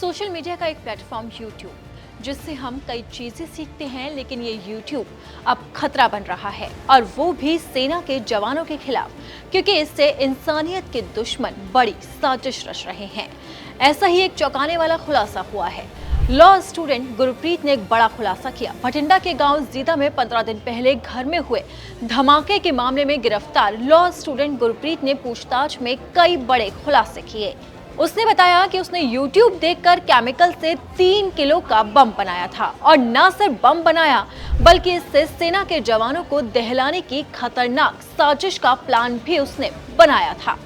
Social media का एक platform YouTube, जिससे हम कई चीजें सीखते हैं, लेकिन ये यूट्यूब अब खतरा बन रहा है, और वो भी सेना के जवानों के खिलाफ, क्योंकि इससे इंसानियत के दुश्मन बड़ी साजिश रच रहे हैं। ऐसा ही एक चौंकाने वाला खुलासा हुआ है। लॉ स्टूडेंट गुरप्रीत ने एक बड़ा खुलासा किया। भटिंडा के गांव जीदा में 15 दिन पहले घर में हुए धमाके के मामले में गिरफ्तार लॉ स्टूडेंट गुरप्रीत ने पूछताछ में कई बड़े खुलासे किए। उसने बताया कि उसने YouTube देखकर केमिकल से 3 किलो का बम बनाया था, और न सिर्फ बम बनाया बल्कि इससे सेना के जवानों को दहलाने की खतरनाक साजिश का प्लान भी उसने बनाया था।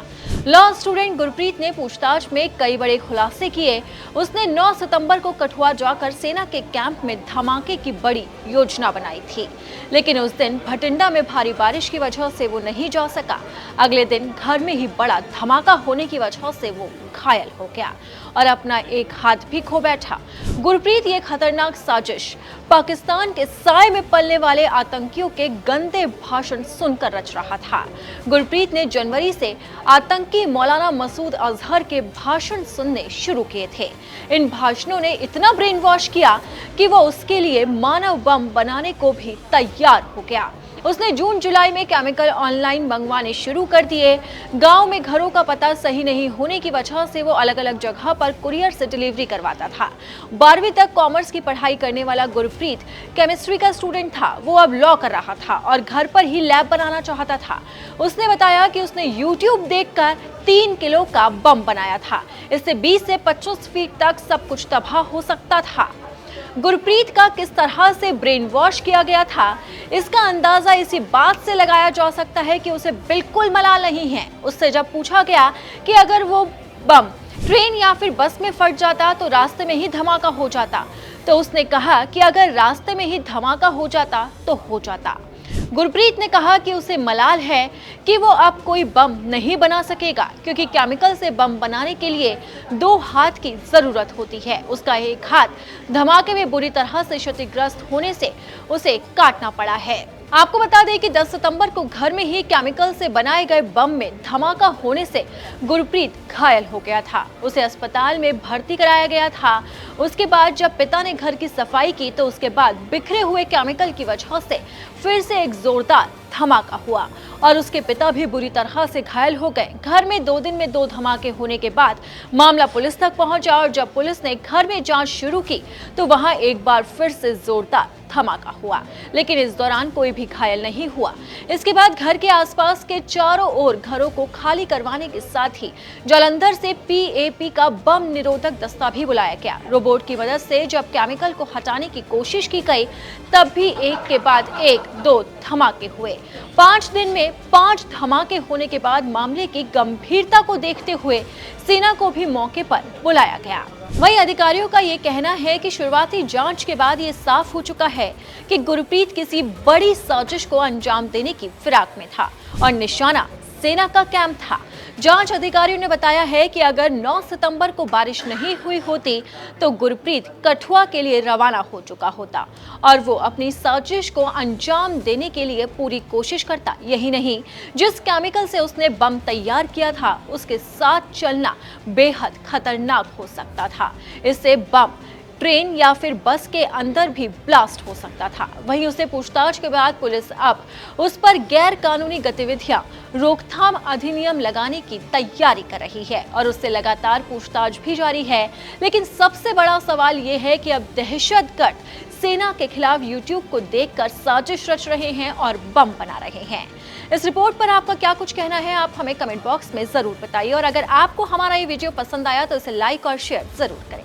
लॉ स्टूडेंट गुरप्रीत ने पूछताछ में कई बड़े खुलासे किए। उसने 9 सितंबर को कठुआ जाकर सेना के कैंप में धमाके की बड़ी योजना बनाई थी, लेकिन उस दिन भटिंडा में भारी बारिश की वजह से वो नहीं जा सका। अगले दिन घर में ही बड़ा धमाका होने की वजह से वो घायल हो गया और अपना एक हाथ भी खो बैठा। गुरप्रीत ये खतरनाक साजिश पाकिस्तान के साए में पलने वाले आतंकियों के गंदे भाषण सुनकर रच रहा था। गुरप्रीत ने जनवरी से आतंकी मौलाना मसूद अजहर के भाषण सुनने शुरू किए थे। इन भाषणों ने इतना ब्रेन वॉश किया कि वो उसके लिए मानव बम बनाने को भी तैयार हो गया। उसने जून जुलाई में केमिकल ऑनलाइन मंगवाने शुरू कर दिए। गांव में घरों का पता सही नहीं होने की वजह से वो अलग अलग जगह पर कुरियर से डिलीवरी करवाता था। 12वीं तक कॉमर्स की पढ़ाई करने वाला गुरप्रीत केमिस्ट्री का स्टूडेंट था। वो अब लॉ कर रहा था और घर पर ही लैब बनाना चाहता था। उसने बताया कि उसने यूट्यूब देखकर 3 किलो का बम बनाया था। इससे 20 से 25 फीट तक सब कुछ तबाह हो सकता था। गुरप्रीत का किस तरह से ब्रेन वॉश किया गया था, इसका अंदाजा इसी बात से लगाया जा सकता है कि उसे बिल्कुल मलाल नहीं है। उससे जब पूछा गया कि अगर वो बम ट्रेन या फिर बस में फट जाता तो रास्ते में ही धमाका हो जाता, तो उसने कहा कि अगर रास्ते में ही धमाका हो जाता तो हो जाता। गुरप्रीत ने कहा कि उसे मलाल है कि वो अब कोई बम नहीं बना सकेगा, क्योंकि केमिकल से बम बनाने के लिए 2 हाथ की जरूरत होती है। उसका एक हाथ धमाके में बुरी तरह से क्षतिग्रस्त होने से उसे काटना पड़ा है। आपको बता दें कि 10 सितंबर को घर में ही केमिकल से बनाए गए बम में धमाका होने से गुरप्रीत घायल हो गया था। उसे अस्पताल में भर्ती कराया गया था। उसके बाद जब पिता ने घर की सफाई की तो उसके बाद बिखरे हुए केमिकल की वजह से फिर से एक जोरदार धमाका हुआ और उसके पिता भी बुरी तरह से घायल हो गए। घर में 2 दिन में 2 धमाके होने के बाद मामला पुलिस तक पहुंचा, और जब पुलिस ने घर में जांच शुरू की तो वहां एक बार फिर से जोरदार धमाका हुआ, लेकिन इस दौरान कोई भी घायल नहीं हुआ। इसके बाद घर के आसपास के चारों ओर घरों को खाली करवाने के साथ ही जालंधर से PAP का बम निरोधक दस्ता भी बुलाया गया। रोबोट की मदद से जब केमिकल को हटाने की कोशिश की गई तब भी एक के बाद एक 2 धमाके हुए। 5 दिन में 5 धमाके होने के बाद मामले की गंभीरता को देखते हुए सेना को भी मौके पर बुलाया गया। वहीं अधिकारियों का ये कहना है कि शुरुआती जांच के बाद ये साफ हो चुका है कि गुरप्रीत किसी बड़ी साजिश को अंजाम देने की फिराक में था और निशाना सेना का कैंप था। जांच अधिकारियों ने बताया है कि अगर 9 सितंबर को बारिश नहीं हुई होती तो गुरप्रीत कठुआ के लिए रवाना हो चुका होता और वो अपनी साजिश को अंजाम देने के लिए पूरी कोशिश करता। यही नहीं, जिस केमिकल से उसने बम तैयार किया था उसके साथ चलना बेहद खतरनाक हो सकता था। इससे बम ट्रेन या फिर बस के अंदर भी ब्लास्ट हो सकता था। वहीं उसे पूछताछ के बाद पुलिस अब उस पर गैर कानूनी गतिविधियां रोकथाम अधिनियम लगाने की तैयारी कर रही है और उससे लगातार पूछताछ भी जारी है। लेकिन सबसे बड़ा सवाल ये है कि अब दहशतगर्द सेना के खिलाफ YouTube को देखकर साजिश रच रहे हैं और बम बना रहे हैं। इस रिपोर्ट पर आपका क्या कुछ कहना है, आप हमें कमेंट बॉक्स में जरूर बताइए, और अगर आपको हमारा ये वीडियो पसंद आया तो इसे लाइक और शेयर जरूर करें।